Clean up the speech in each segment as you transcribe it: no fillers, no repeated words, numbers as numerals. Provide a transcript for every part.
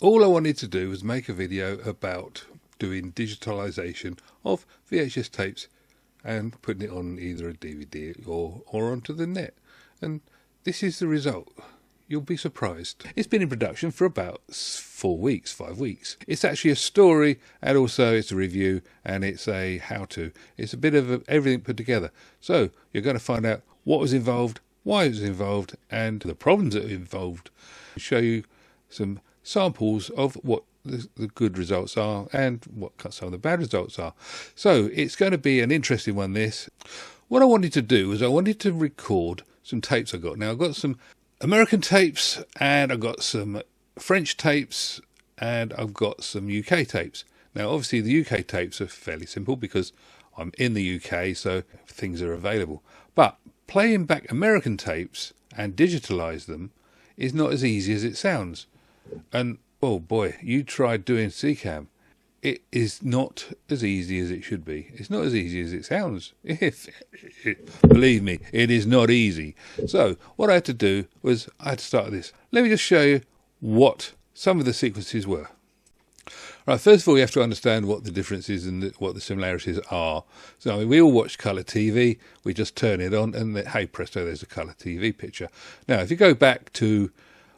All I wanted to do was make a video about doing digitalization of VHS tapes and putting it on either a DVD or onto the net. And this is the result. You'll be surprised. It's been in production for about 4 weeks, 5 weeks. It's actually a story, and also it's a review, and it's a how-to. It's a bit of everything put together. So you're going to find out what was involved, why it was involved, and the problems that it involved. I'll show you some samples of what the good results are and what some of the bad results are. So it's going to be an interesting one, this. What I wanted to do was I wanted to record some tapes I got. Now I've got some American tapes, and I've got some French tapes, and I've got some UK tapes. Now obviously the UK tapes are fairly simple because I'm in the UK, so things are available. But playing back American tapes and digitalize them is not as easy as it sounds. And oh boy, you tried doing SECAM. It is not as easy as it should be. It's not as easy as it sounds. Believe me, it is not easy. So what I had to do was I had to start with this. Let me just show you what some of the sequences were. Right, first of all, you have to understand what the differences and what the similarities are. So I mean, we all watch colour TV. We just turn it on and hey presto, there's a colour TV picture. Now, if you go back to,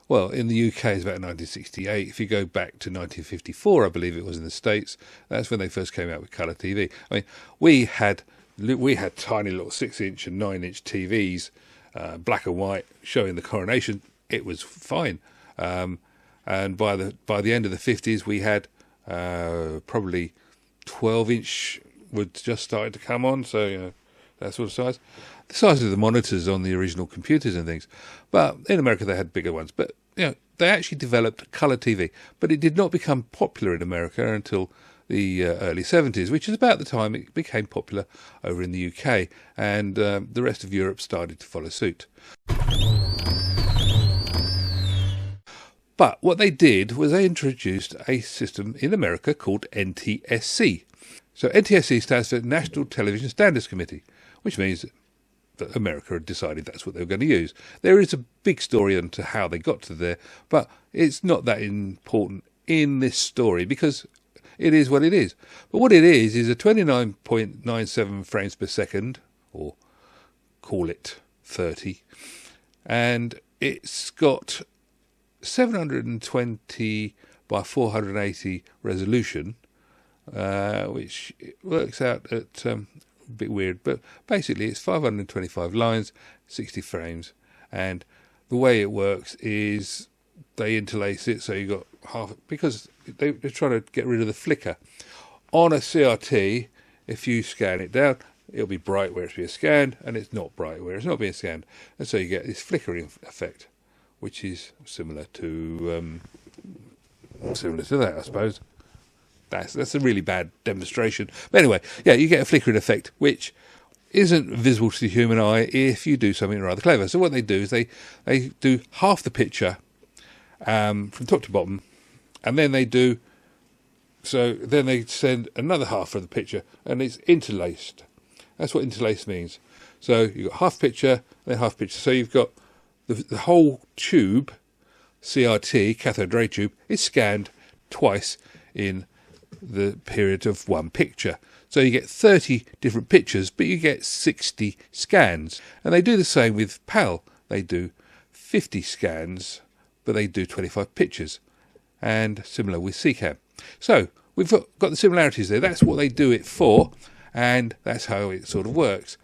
well, in the UK it's about 1968. If you go back to 1954, I believe it was in the States, that's when they first came out with colour TV. I mean, we had tiny little 6-inch and 9-inch TVs, black and white, showing the coronation. It was fine. And by the end of the 50s, we had probably 12-inch was just starting to come on. So, you know, that sort of size. The size of the monitors on the original computers and things. But in America, they had bigger ones. But, you know, they actually developed colour TV. But it did not become popular in America until the early 70s, which is about the time it became popular over in the UK. And the rest of Europe started to follow suit. But what they did was they introduced a system in America called NTSC. So NTSC stands for National Television Standards Committee, which means that America had decided that's what they were going to use. There is a big story into how they got to there, but it's not that important in this story because it is what it is. But what it is a 29.97 frames per second, or call it 30, and it's got 720 by 480 resolution, which works out at a bit weird, but basically it's 525 lines, 60 frames, and the way it works is they interlace it, so you got half, because they're trying to get rid of the flicker. On a CRT, if you scan it down, it'll be bright where it's being scanned, and it's not bright where it's not being scanned, and so you get this flickering effect, which is similar to that, I suppose. That's a really bad demonstration. But anyway, yeah, you get a flickering effect, which isn't visible to the human eye if you do something rather clever. So what they do is they do half the picture from top to bottom, and then then they send another half of the picture, and it's interlaced. That's what interlaced means. So you've got half picture, then half picture. So you've got the whole tube, CRT, cathode ray tube, is scanned twice in the period of one picture. So you get 30 different pictures, but you get 60 scans. And they do the same with PAL. They do 50 scans, but they do 25 pictures. And similar with SECAM. So we've got the similarities there. That's what they do it for, and that's how it sort of works.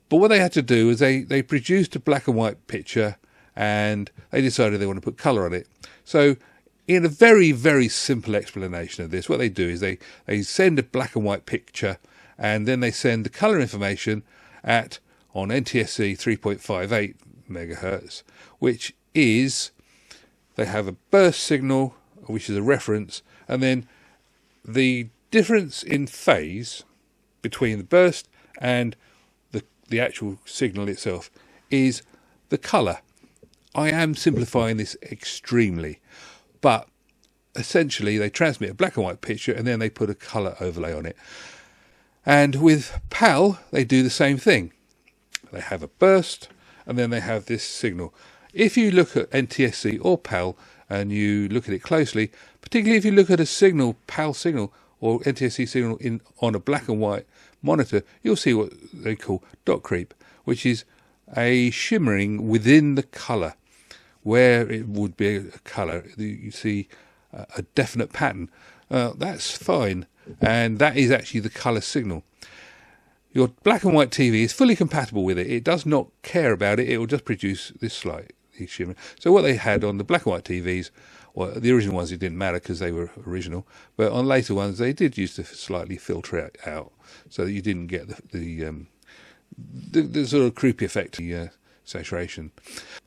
But what they had to do is they produced a black and white picture, and they decided they want to put colour on it. So in a very, very simple explanation of this, what they do is they send a black and white picture, and then they send the colour information on NTSC 3.58 megahertz, which is, they have a burst signal, which is a reference, and then the difference in phase between the burst and the actual signal itself is the colour. I am simplifying this extremely, but essentially they transmit a black and white picture and then they put a colour overlay on it. And with PAL, they do the same thing. They have a burst and then they have this signal. If you look at NTSC or PAL, and you look at it closely, particularly if you look at a signal, PAL signal or NTSC signal on a black and white monitor, you'll see what they call dot creep, which is a shimmering within the colour. Where it would be a colour, you see a definite pattern. That's fine, and that is actually the colour signal. Your black and white TV is fully compatible with it. It does not care about it. It will just produce this slight shimmer. So what they had on the black and white TVs, well, the original ones, it didn't matter because they were original, but on later ones they did use to slightly filter it out so that you didn't get the sort of creepy effect, the saturation.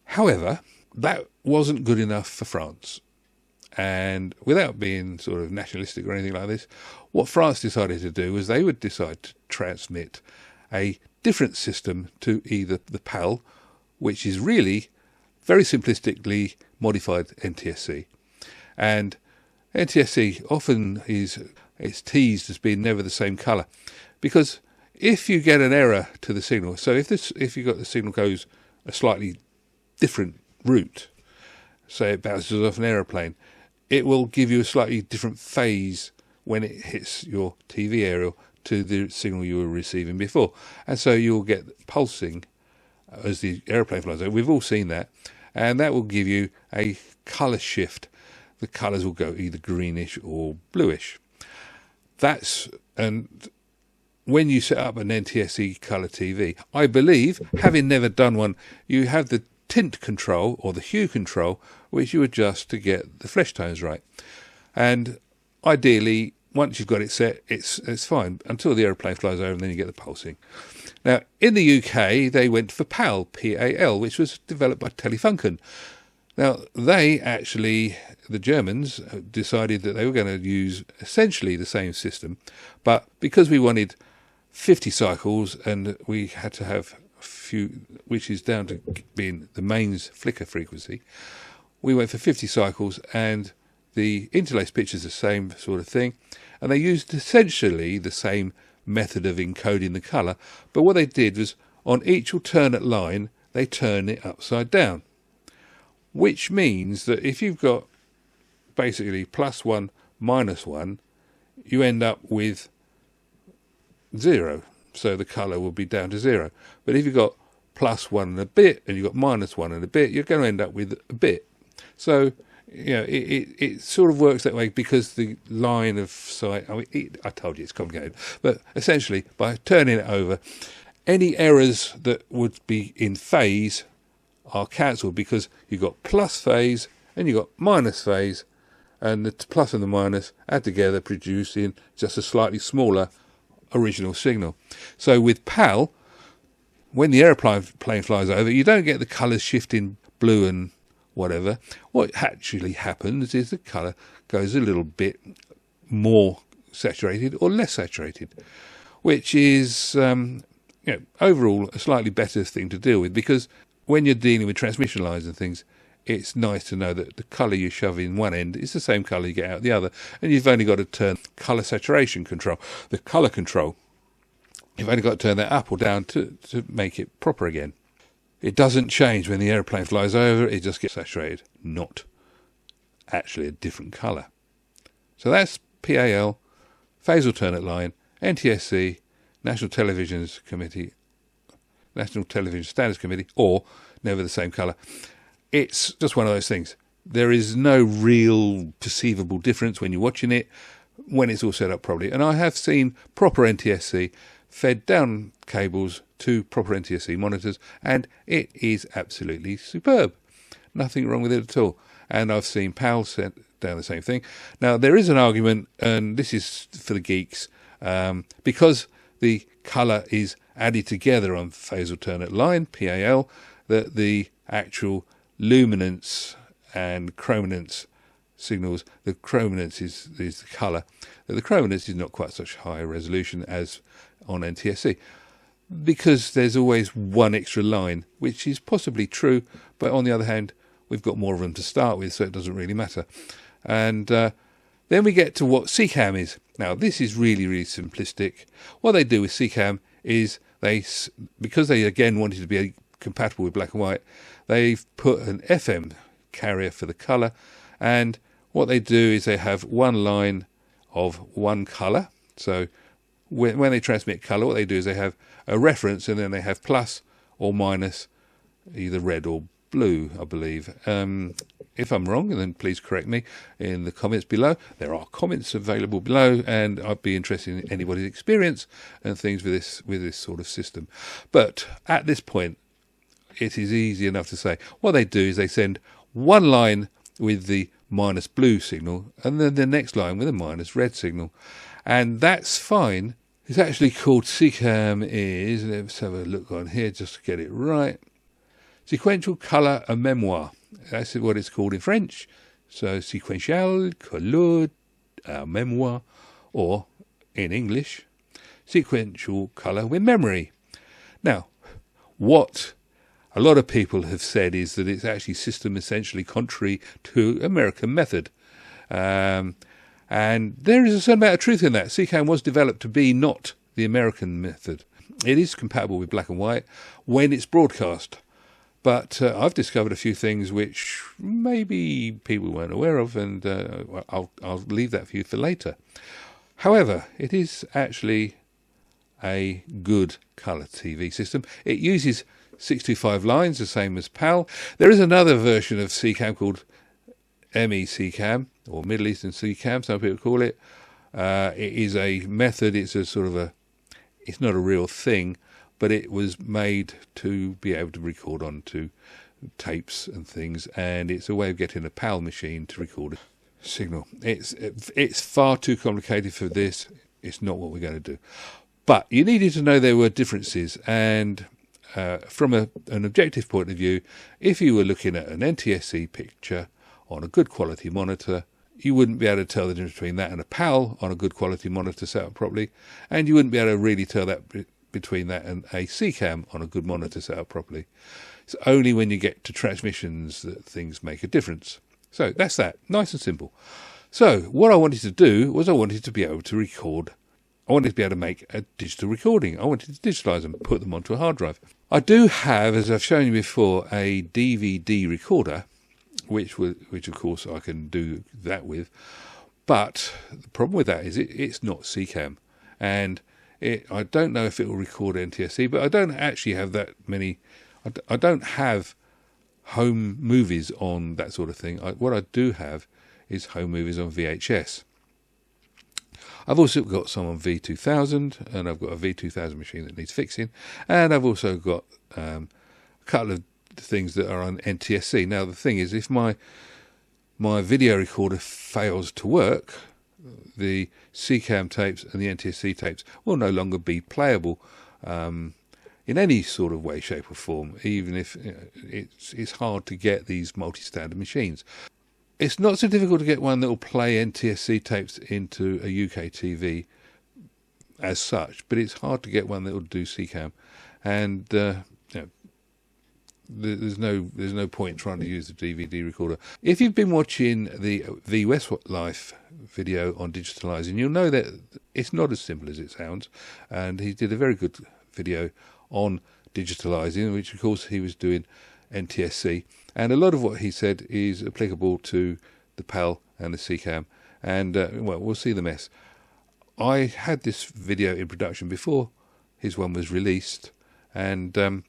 However, that wasn't good enough for France. And without being sort of nationalistic or anything like this, what France decided to do was they would decide to transmit a different system to either the PAL, which is really very simplistically modified NTSC. And NTSC often it's teased as being never the same colour, because if you get an error to the signal, so if you got the signal goes a slightly different route, say it bounces off an aeroplane, it will give you a slightly different phase when it hits your TV aerial to the signal you were receiving before. And so you'll get pulsing as the aeroplane flies over. We've all seen that. And that will give you a colour shift. The colours will go either greenish or bluish. And when you set up an NTSC colour TV, I believe, having never done one, you have the tint control or the hue control, which you adjust to get the flesh tones right. And ideally, once you've got it set, it's fine until the aeroplane flies over, and then you get the pulsing. Now, in the UK, they went for PAL, P-A-L, which was developed by Telefunken. Now, the Germans, decided that they were going to use essentially the same system, but because we wanted 50 cycles and we had to have few, which is down to being the mains flicker frequency, we went for 50 cycles, and the interlaced pitch is the same sort of thing, and they used essentially the same method of encoding the colour, but what they did was on each alternate line they turn it upside down, which means that if you've got basically +1 -1, you end up with 0. So the colour will be down to 0. But if you've got +1 and a bit, and you've got -1 and a bit, you're going to end up with a bit. So, it sort of works that way because the line of sight, I told you it's complicated, but essentially by turning it over, any errors that would be in phase are cancelled, because you've got plus phase and you've got minus phase, and the plus and the minus add together, producing just a slightly smaller original signal. So with PAL, when the aeroplane flies over, you don't get the colours shifting blue and whatever. What actually happens is the colour goes a little bit more saturated or less saturated, which is overall a slightly better thing to deal with, because when you're dealing with transmission lines and things, it's nice to know that the colour you shove in one end is the same colour you get out the other, and you've only got to turn colour saturation control. The colour control, you've only got to turn that up or down to make it proper again. It doesn't change when the aeroplane flies over, it just gets saturated, not actually a different colour. So that's PAL, Phase Alternate Line, NTSC, National Television Standards Committee, or never the same colour. It's just one of those things. There is no real perceivable difference when you're watching it, when it's all set up properly. And I have seen proper NTSC fed down cables to proper NTSC monitors, and it is absolutely superb. Nothing wrong with it at all. And I've seen PAL set down the same thing. Now, there is an argument, and this is for the geeks, because the colour is added together on Phase Alternate Line, PAL, that the actual luminance and chrominance signals, the chrominance is the colour, that the chrominance is not quite such high resolution as on NTSC, because there's always one extra line, which is possibly true, but on the other hand, we've got more of them to start with, so it doesn't really matter. And then we get to what SECAM is. Now, this is really, really simplistic. What they do with SECAM is because they again wanted to be compatible with black and white, they've put an FM carrier for the colour, And what they do is they have one line of one colour. So when they transmit colour, what they do is they have a reference, and then they have plus or minus, either red or blue, I believe. If I'm wrong, then please correct me in the comments below. There are comments available below, and I'd be interested in anybody's experience and things with this sort of system. But at this point, it is easy enough to say. What they do is they send one line with the minus blue signal, and then the next line with a minus red signal. And that's fine. It's actually called SECAM let's have a look on here just to get it right. Sequential Colour and Memoir. That's what it's called in French. So Sequential Colour Memoir, or in English, Sequential Colour with Memory. Now, what a lot of people have said is that it's actually system essentially contrary to American method. And there is a certain amount of truth in that. SECAM was developed to be not the American method. It is compatible with black and white when it's broadcast. But I've discovered a few things which maybe people weren't aware of, and I'll leave that for you for later. However, it is actually a good colour TV system. It uses 625 lines, the same as PAL. There is another version of SECAM called SECAM, or Middle Eastern SECAM, some people call it. It is a method, it's a sort of it's not a real thing, but it was made to be able to record onto tapes and things, and it's a way of getting a PAL machine to record a signal. It's far too complicated for this. It's not what we're going to do. But you needed to know there were differences, and from an objective point of view, if you were looking at an NTSC picture on a good quality monitor, you wouldn't be able to tell the difference between that and a PAL on a good quality monitor set up properly, and you wouldn't be able to really tell that between that and a SECAM on a good monitor set up properly. It's only when you get to transmissions that things make a difference. So that's that, nice and simple. So what I wanted to do was I wanted to be able to record. I wanted to be able to make a digital recording. I wanted to digitalize them, put them onto a hard drive. I do have, as I've shown you before, a DVD recorder, which of course I can do that with. But the problem with that is it's not SECAM, and I don't know if it will record NTSC, but I don't actually have that many. I don't have home movies on that sort of thing. What I do have is home movies on VHS. I've also got some on V2000, and I've got a V2000 machine that needs fixing, and I've also got a couple of things that are on NTSC. Now the thing is, if my video recorder fails to work, the SECAM tapes and the NTSC tapes will no longer be playable in any sort of way, shape or form, even if it's hard to get these multi-standard machines. It's not so difficult to get one that will play NTSC tapes into a UK TV as such, but it's hard to get one that will do SECAM, and there's no point trying to use the DVD recorder. If you've been watching the V Westlife video on digitalizing, you'll know that it's not as simple as it sounds, and he did a very good video on digitalizing, which of course he was doing NTSC, and a lot of what he said is applicable to the PAL and the SECAM, and well, we'll see the mess. I had this video in production before his one was released, and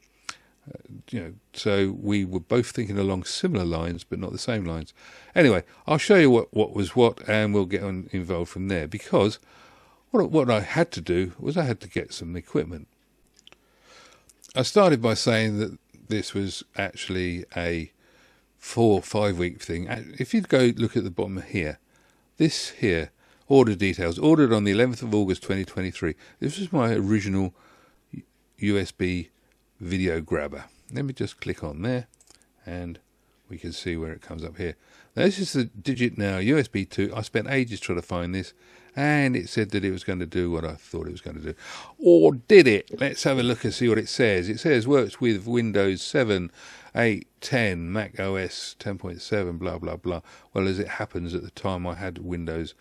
so we were both thinking along similar lines, but not the same lines. Anyway, I'll show you what was what, and we'll get involved from there, because what I had to do was I had to get some equipment. I started by saying that this was actually a 4 or 5 week thing. If you go look at the bottom here, this here, order details, ordered on the 11th of August 2023. This was my original USB video grabber. Let me just click on there and we can see where it comes up here. Now, this is the Digit Now USB 2. I spent ages trying to find this, and it said that it was going to do what I thought it was going to do. Or did it? Let's have a look and see what it says. It says works with Windows 7, 8, 10, Mac OS 10.7, blah, blah, blah. Well, as it happens, at the time I had Windows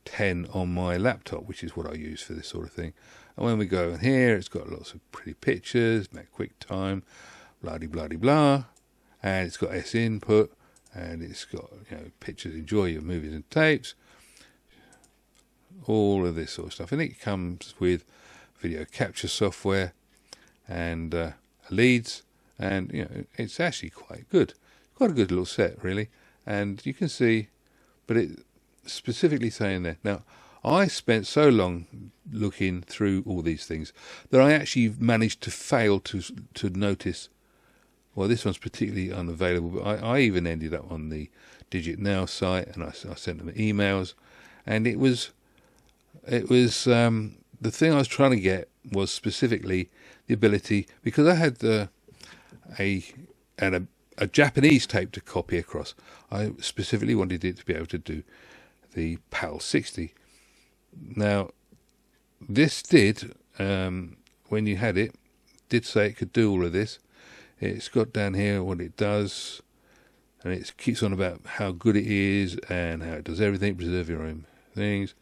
10 on my laptop, which is what I use for this sort of thing. And when we go in here, it's got lots of pretty pictures, Mac QuickTime, blah-de-blah-de-blah, and it's got S input, and it's got pictures, enjoy your movies and tapes, all of this sort of stuff, and it comes with video capture software and leads, and it's actually quite a good little set really. And you can see, but it specifically saying there. Now, I spent so long looking through all these things that I actually managed to fail to notice. Well, this one's particularly unavailable, but I even ended up on the Digit Now site, and I sent them emails, and it was the thing I was trying to get was specifically the ability, because I had a Japanese tape to copy across. I specifically wanted it to be able to do the PAL 60. Now, this did, when you had it, did say it could do all of this. It's got down here what it does, and it keeps on about how good it is and how it does everything, preserve your own things.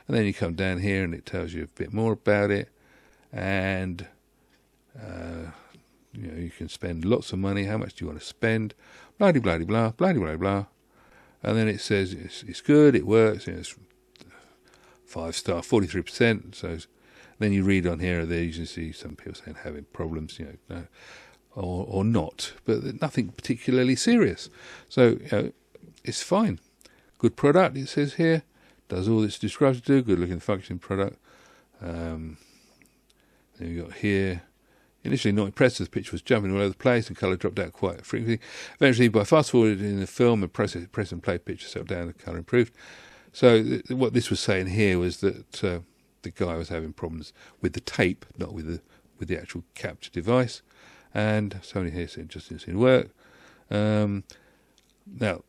And then you come down here and it tells you a bit more about it, and you can spend lots of money. How much do you want to spend? Blah de blah de blah, blah de blah de blah. And then it says it's good, it works. It's 5-star, 43%. So then you read on here, there you can see some people saying having problems, or not, but nothing particularly serious. So it's fine. Good product, it says here. Does all it's described to do. Good looking functioning product. Then we got here. Initially not impressed as the picture was jumping all over the place and colour dropped out quite frequently. Eventually, by fast forwarding the film and press and play, picture settled down and colour improved. So what this was saying here was that the guy was having problems with the tape, not with the actual capture device. And somebody here said just didn't seem to work. Now,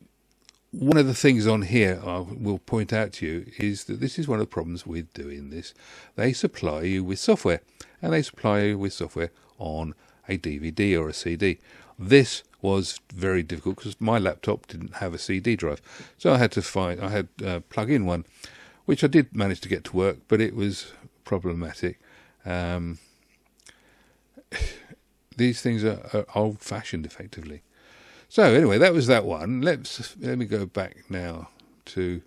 one of the things on here I will point out to you is that this is one of the problems with doing this. They supply you with software, and they supply you with software on a DVD or a CD. This was very difficult because my laptop didn't have a CD drive, so I had to plug in one, which I did manage to get to work, but it was problematic. These things are old-fashioned, effectively. So anyway, that was that one. Let me go back now to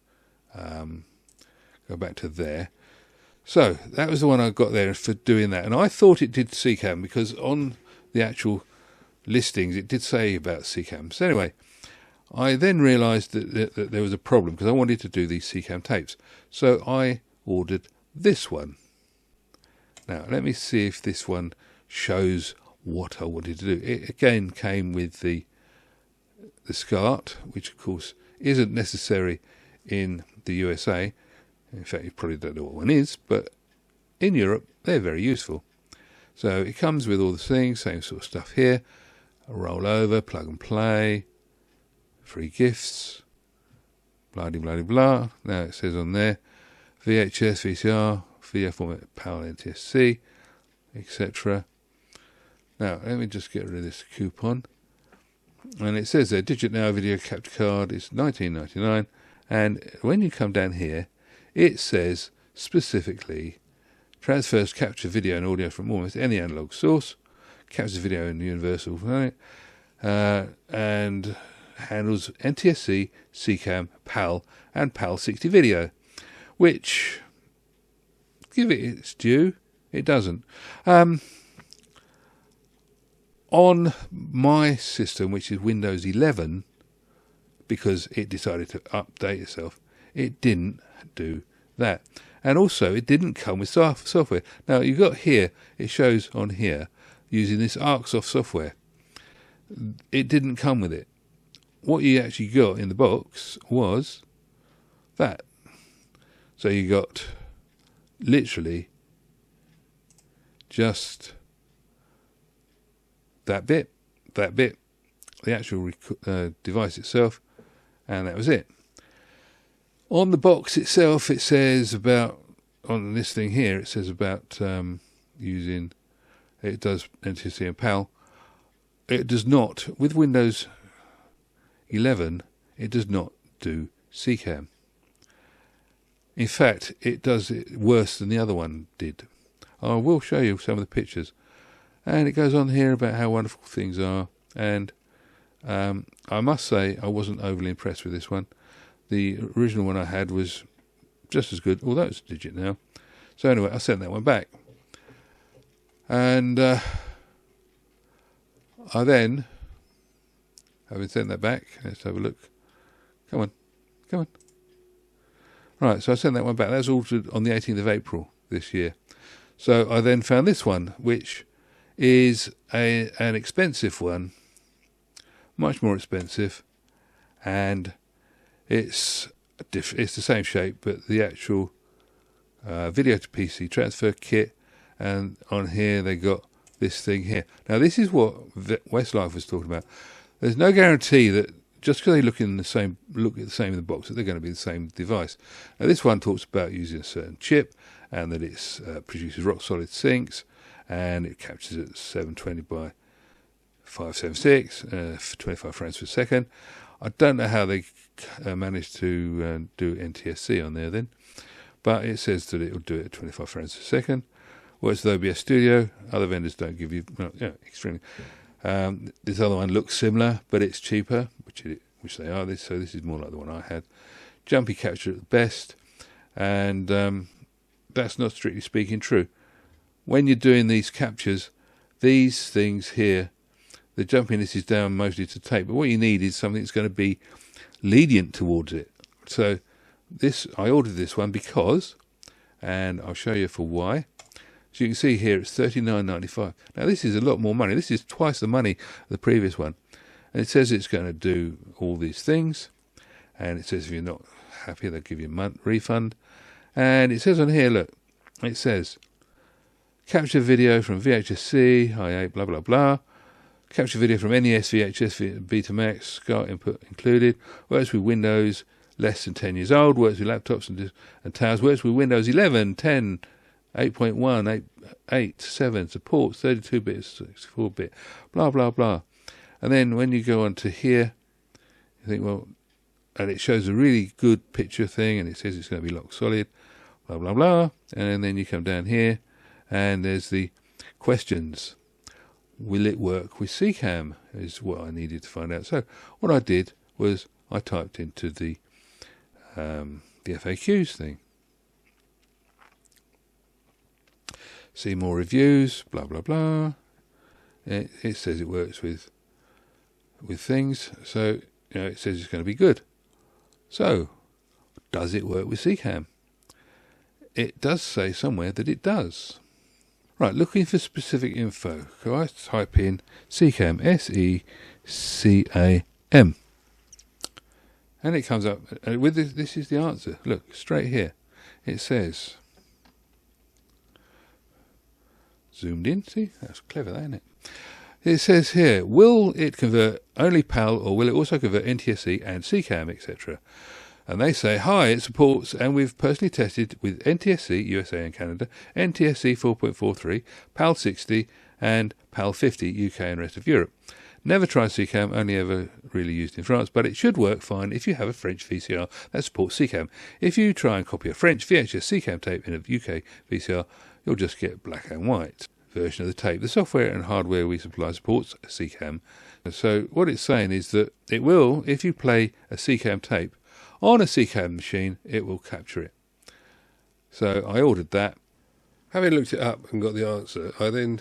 there. So that was the one I got there for doing that, and I thought it did SECAM because on the actual listings it did say about SECAM. So anyway, I then realised that there was a problem because I wanted to do these SECAM tapes. So I ordered this one. Now let me see if this one shows what I wanted to do. It again came with the SCART, which of course isn't necessary in the USA. In fact, you probably don't know what one is, but in Europe they're very useful. So it comes with all the things, same sort of stuff here. Roll over, plug and play, free gifts, blah de blah de blah. Now it says on there VHS, VCR, video format, PAL, NTSC, etc. Now let me just get rid of this coupon. And it says there, Digit Now video capture card is $19.99, and when you come down here, it says specifically transfers capture video and audio from almost any analog source, captures video in universal, and handles NTSC, SECAM, PAL, and PAL 60 video, which, give it its due, it doesn't. On my system, which is Windows 11, because it decided to update itself, it didn't do that. And also, it didn't come with software. Now, you've got here, it shows on here, using this ArcSoft software. It didn't come with it. What you actually got in the box was that. So you got literally just that bit, the actual device itself, and that was it. On the box itself, it says about, on this thing here, it says about using, it does NTSC and PAL. It does not, with Windows 11, it does not do SECAM. In fact, it does it worse than the other one did. I will show you some of the pictures. And it goes on here about how wonderful things are, and I must say I wasn't overly impressed with this one. The original one I had was just as good, although it's a digit now. So anyway, I sent that one back. And I then, having sent that back, let's have a look. Come on. Right, so I sent that one back. That was altered on the 18th of April this year. So I then found this one, which is an expensive one, much more expensive, and it's the same shape, but the actual video to PC transfer kit, and on here they got this thing here. Now this is what Westlife was talking about. There's no guarantee that just because they look at the same in the box that they're going to be the same device. Now this one talks about using a certain chip, and that it produces rock solid syncs, and it captures at 720 by 576, 25 frames per second. I don't know how they managed to do NTSC on there then, but it says that it will do it at 25 frames per second. Works with OBS Studio. Other vendors don't give you, extremely. This other one looks similar, but it's cheaper, which they are. So this is more like the one I had. Jumpy capture at the best, and that's not strictly speaking true. When you're doing these captures, these things here, the jumpiness is down mostly to tape, but what you need is something that's going to be lenient towards it. So I ordered this one because, and I'll show you for why. So you can see here it's $39.95. Now this is a lot more money. This is twice the money of the previous one. And it says it's going to do all these things. And it says if you're not happy, they'll give you a month refund. And it says on here, look, it says capture video from VHS-C, i8, blah, blah, blah. Capture video from NES, VHS, Betamax, SCART input included. Works with Windows less than 10 years old. Works with laptops and towers. Works with Windows 11, 10, 8.1, 8, 7, supports 32-bit, 64-bit, blah, blah, blah. And then when you go on to here, you think, well, and it shows a really good picture thing, and it says it's going to be lock solid, blah, blah, blah. And then you come down here, and there's the questions. Will it work with SECAM is what I needed to find out. So what I did was I typed into the FAQs thing. See more reviews, blah, blah, blah. It says it works with things. So, it says it's going to be good. So, does it work with SECAM? It does say somewhere that it does. Right, looking for specific info. So I type in SECAM, S-E-C-A-M. And it comes up, with this is the answer. Look, straight here. It says, zoomed in, see? That's clever, isn't it? It says here, will it convert only PAL, or will it also convert NTSC and SECAM, etc.? And they say, hi, it supports, and we've personally tested with NTSC, USA and Canada, NTSC 4.43, PAL 60, and PAL 50, UK and rest of Europe. Never tried SECAM, only ever really used in France, but it should work fine if you have a French VCR that supports SECAM. If you try and copy a French VHS SECAM tape in a UK VCR, you'll just get black and white version of the tape. The software and hardware we supply supports SECAM. So what it's saying is that it will, if you play a SECAM tape on a SECAM machine, it will capture it. So I ordered that. Having looked it up and got the answer, I then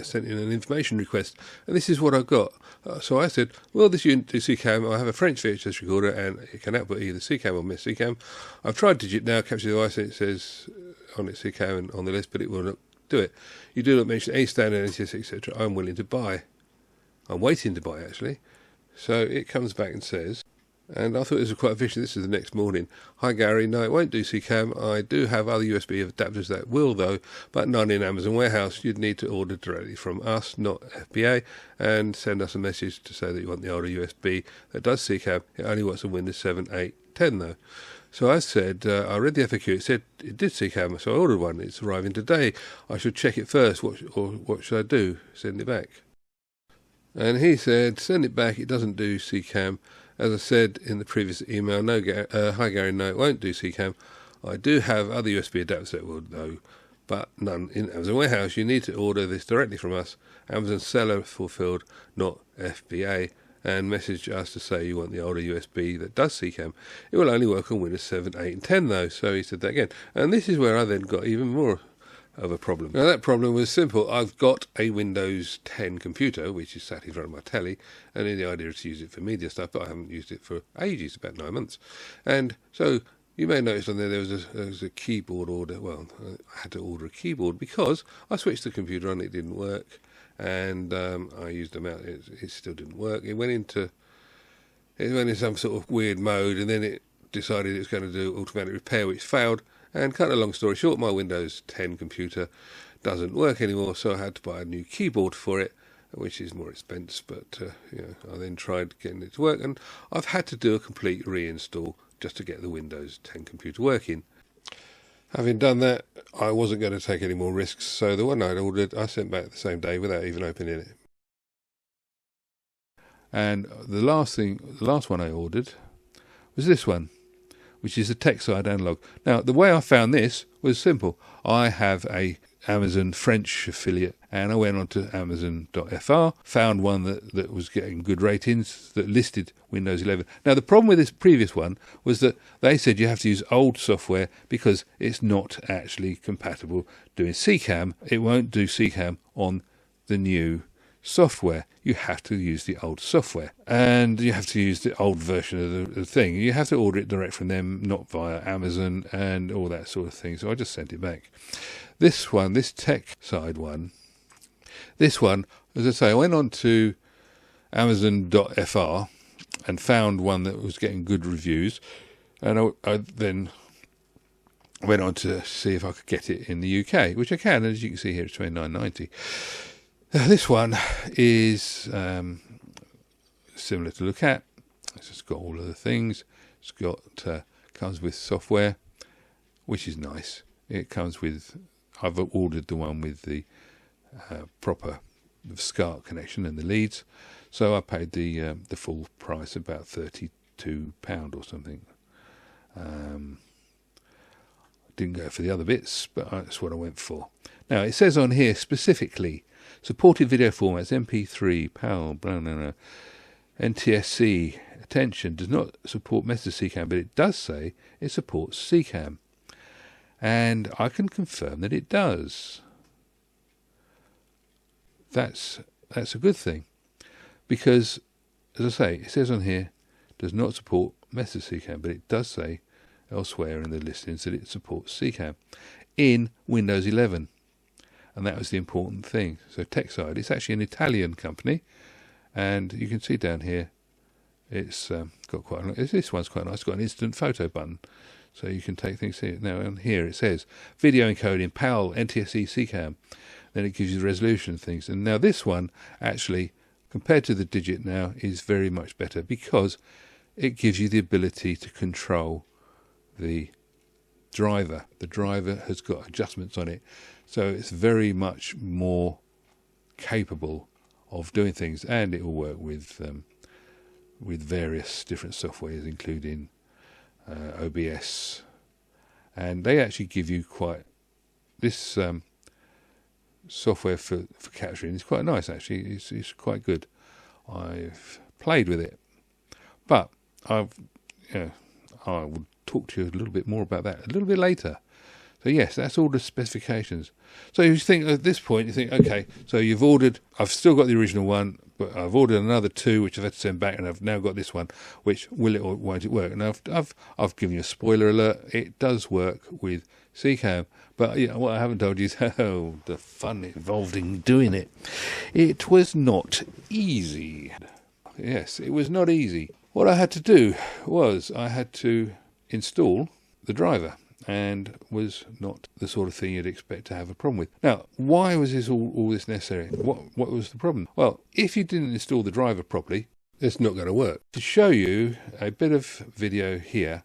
sent in an information request, and this is what I got. So I said, well, this unit do SECAM. I have a French VHS recorder, and it can output either SECAM or Miss SECAM. I've tried Digit now, capture the device, and it says on it SECAM and on the list, but it will not do it. You do not mention any standard NTS, etc. I'm willing to buy. I'm waiting to buy, actually. So it comes back and says, and I thought this was quite efficient. This is the next morning. Hi Gary, no, it won't do SECAM. I do have other USB adapters that will though, but none in Amazon warehouse. You'd need to order directly from us, not FBA, and send us a message to say that you want the older USB that does SECAM. It only works on Windows 7, 8, 10 though. So I said, I read the FAQ, it said it did SECAM, so I ordered one. It's arriving today. I should check it first. What should I do? Send it back. And he said, send it back. It doesn't do SECAM. As I said in the previous email, no, hi Gary, no, it won't do SECAM. I do have other USB adapters that will though, but none in Amazon warehouse. You need to order this directly from us. Amazon seller fulfilled, not FBA. and message us to say you want the older USB that does SECAM. It will only work on Windows 7, 8 and 10 though, so he said that again. And this is where I then got even more of a problem. Now that problem was simple. I've got a Windows 10 computer which is sat in front of my telly, and the idea is to use it for media stuff, but I haven't used it for ages, about 9 months. And so you may notice on there was a keyboard order. Well, I had to order a keyboard because I switched the computer on, it didn't work, and I used them out. It still didn't work. It went in some sort of weird mode, and then it decided it was going to do automatic repair, which failed. And cut a long story short, my Windows 10 computer doesn't work anymore, so I had to buy a new keyboard for it, which is more expensive. But I then tried getting it to work, and I've had to do a complete reinstall just to get the Windows 10 computer working. Having done that, I wasn't going to take any more risks, so the one I'd ordered I sent back the same day without even opening it. And the last one I ordered was this one, which is a TechSide analog. Now, the way I found this was simple. I have a Amazon French affiliate, and I went on to Amazon.fr, found one that was getting good ratings, that listed Windows 11. Now, the problem with this previous one was that they said you have to use old software because it's not actually compatible doing SECAM. It won't do SECAM on the new software. You have to use the old software, and you have to use the old version of the thing. You have to order it direct from them, not via Amazon and all that sort of thing. So I just sent it back. This one, this TechSide one, as I say, I went on to Amazon.fr and found one that was getting good reviews, and I then went on to see if I could get it in the UK, which I can. As you can see here, it's $29.90. This one is similar to look at. It's just got all of the things. It's got comes with software, which is nice. It comes with. I've ordered the one with the proper SCART connection and the leads, so I paid the full price, about £32 or something. Didn't go for the other bits, but that's what I went for. Now it says on here specifically. Supported video formats, MP3, PAL, blah, blah, blah. NTSC, attention, does not support Meta SECAM, but it does say it supports SECAM. And I can confirm that it does. That's a good thing. Because, as I say, it says on here, does not support Meta SECAM, but it does say elsewhere in the listings that it supports SECAM in Windows 11. And that was the important thing. So TechSide, it's actually an Italian company, and you can see down here, it's got quite a, this one's quite nice. It's got an instant photo button, so you can take things here. Now on here it says video encoding, PAL, NTSC, SECAM. Then it gives you the resolution things. And now this one actually, compared to the Digit now, is very much better because it gives you the ability to control the driver. The driver has got adjustments on it. So it's very much more capable of doing things, and it will work with various different softwares, including OBS. And they actually give you quite this software for capturing is quite nice. Actually, it's quite good. I've played with it, but I will talk to you a little bit more about that a little bit later. So yes, that's all the specifications. So you think at this point, you think, okay, so you've ordered, I've still got the original one, but I've ordered another two, which I've had to send back, and I've now got this one, which will it or won't it work? And I've given you a spoiler alert. It does work with SECAM, but what I haven't told you is the fun involved in doing it. It was not easy. Yes, it was not easy. What I had to do was I had to install the driver, and was not the sort of thing you'd expect to have a problem with. Now, why was this all this necessary? What was the problem? Well, if you didn't install the driver properly, it's not going to work. To show you a bit of video here,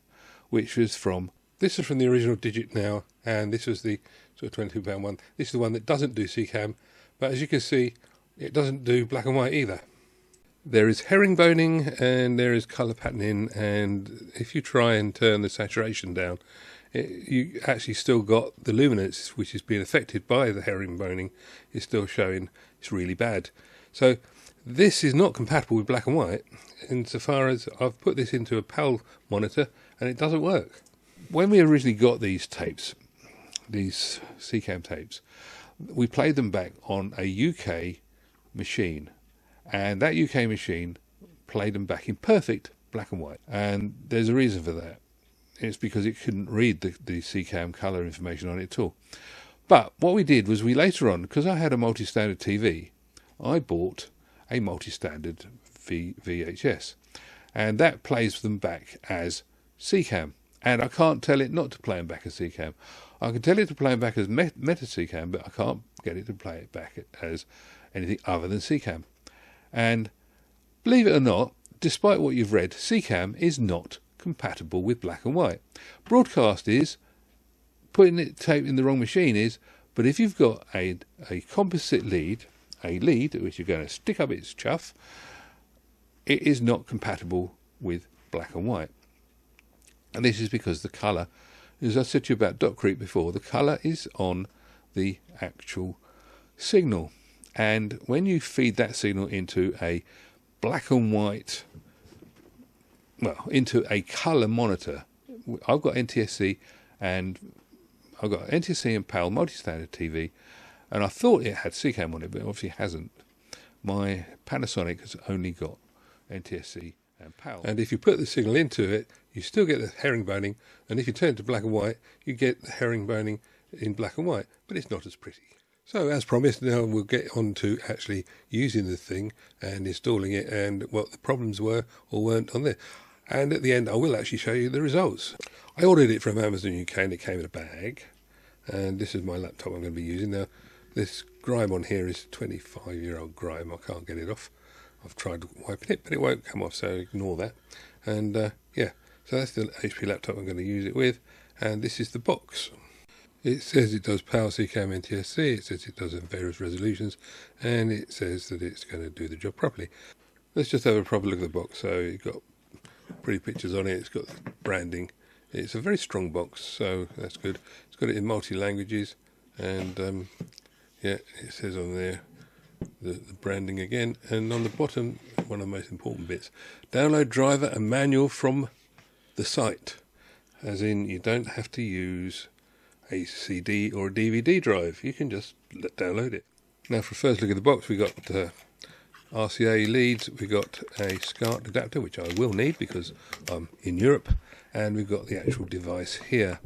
which was from, this is from the original Digit now, and this was the sort of £22 one. This is the one that doesn't do SECAM, but as you can see, it doesn't do black and white either. There is herringboning and there is colour patterning, and if you try and turn the saturation down, you actually still got the luminance, which is being affected by the herringboning, is still showing. It's really bad. So This is not compatible with black and white insofar as I've put this into a PAL monitor and it doesn't work. When we originally got these tapes, these SECAM tapes, we played them back on a UK machine, and that UK machine played them back in perfect black and white, and there's a reason for that. It's because it couldn't read the SECAM colour information on it at all. But what we did was we later on, because I had a multi-standard TV, I bought a multi-standard VHS, and that plays them back as SECAM, and I can't tell it not to play them back as SECAM. I can tell it to play them back as meta SECAM, but I can't get it to play it back as anything other than SECAM. And believe it or not, despite what you've read, SECAM is not compatible with black and white. Broadcast is, putting the tape in the wrong machine is, but if you've got a composite lead, a lead which you're going to stick up its chuff, it is not compatible with black and white. And this is because the colour, as I said to you about dot creep before, the colour is on the actual signal. And when you feed that signal into a black and white, well, into a colour monitor, I've got NTSC and PAL multi-standard TV, and I thought it had SECAM on it, but it obviously hasn't. My Panasonic has only got NTSC and PAL. And if you put the signal into it, you still get the herringboning, and if you turn it to black and white, you get the herringboning in black and white, but it's not as pretty. So as promised, now we'll get on to actually using the thing and installing it and what the problems were or weren't on there. And at the end I will actually show you the results. I ordered it from Amazon UK and it came in a bag, and this is my laptop I'm going to be using. Now this grime on here is 25-year-old grime, I can't get it off. I've tried wiping it but it won't come off, so ignore that. And yeah, so that's the HP laptop I'm going to use it with, and this is the box. It says it does PAL, SECAM, NTSC, it says it does it in various resolutions, and it says that it's going to do the job properly. Let's just have a proper look at the box. So it's got pretty pictures on it, it's got branding. It's a very strong box, so that's good. It's got it in multi-languages, and yeah, it says on there the branding again, and on the bottom, one of the most important bits, download driver and manual from the site, as in you don't have to use a CD or a DVD drive, you can just download it. Now for a first look at the box, we got RCA leads, we got a SCART adapter, which I will need because I'm in Europe, and we've got the actual device here.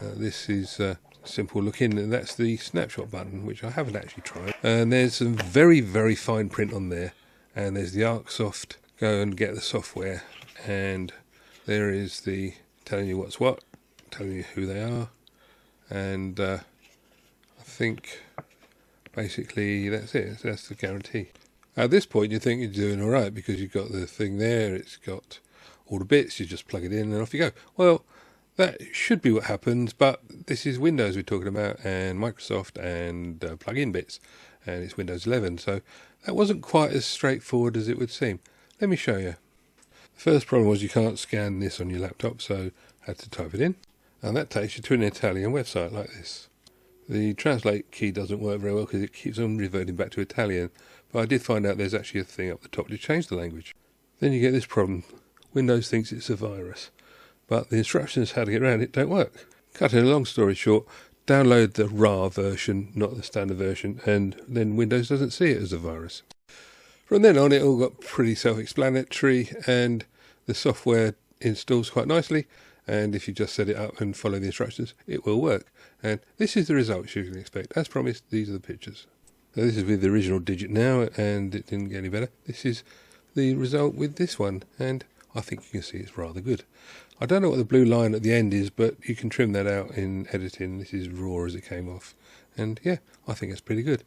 This is simple looking, and that's the snapshot button, which I haven't actually tried. And there's some very, very fine print on there, and there's the ArcSoft, go and get the software, and there is the telling you what's what, telling you who they are, and I think basically that's it, that's the guarantee. At this point you think you're doing alright because you've got the thing there, it's got all the bits, you just plug it in and off you go. Well, that should be what happens, but this is Windows we're talking about, and Microsoft, and plug-in bits, and it's Windows 11, so that wasn't quite as straightforward as it would seem. Let me show you. The first problem was you can't scan this on your laptop, so I had to type it in, and that takes you to an Italian website like this. The translate key doesn't work very well because it keeps on reverting back to Italian, but I did find out there's actually a thing up the top to change the language. Then you get this problem. Windows thinks it's a virus, but the instructions how to get around it don't work. Cutting a long story short, download the RAR version, not the standard version, and then Windows doesn't see it as a virus. From then on it all got pretty self-explanatory, and the software installs quite nicely, and if you just set it up and follow the instructions it will work. And this is the results you can expect. As promised, these are the pictures. So this is with the original Digit now, and it didn't get any better. This is the result with this one, and I think you can see it's rather good. I don't know what the blue line at the end is, but you can trim that out in editing. This is raw as it came off, and yeah, I think it's pretty good.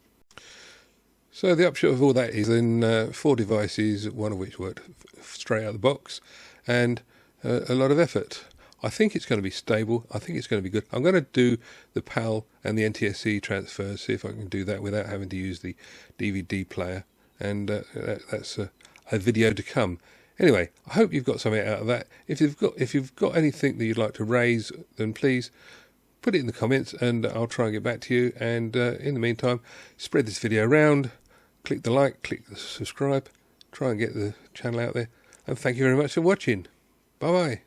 So the upshot of all that is then 4 devices, one of which worked straight out of the box, and a lot of effort. I think it's going to be stable. I think it's going to be good. I'm going to do the PAL and the NTSC transfers, see if I can do that without having to use the DVD player, and that's a video to come. Anyway, I hope you've got something out of that. If you've got anything that you'd like to raise, then please put it in the comments, and I'll try and get back to you. And in the meantime, spread this video around. click the like, click the subscribe, try and get the channel out there. And thank you very much for watching. Bye bye.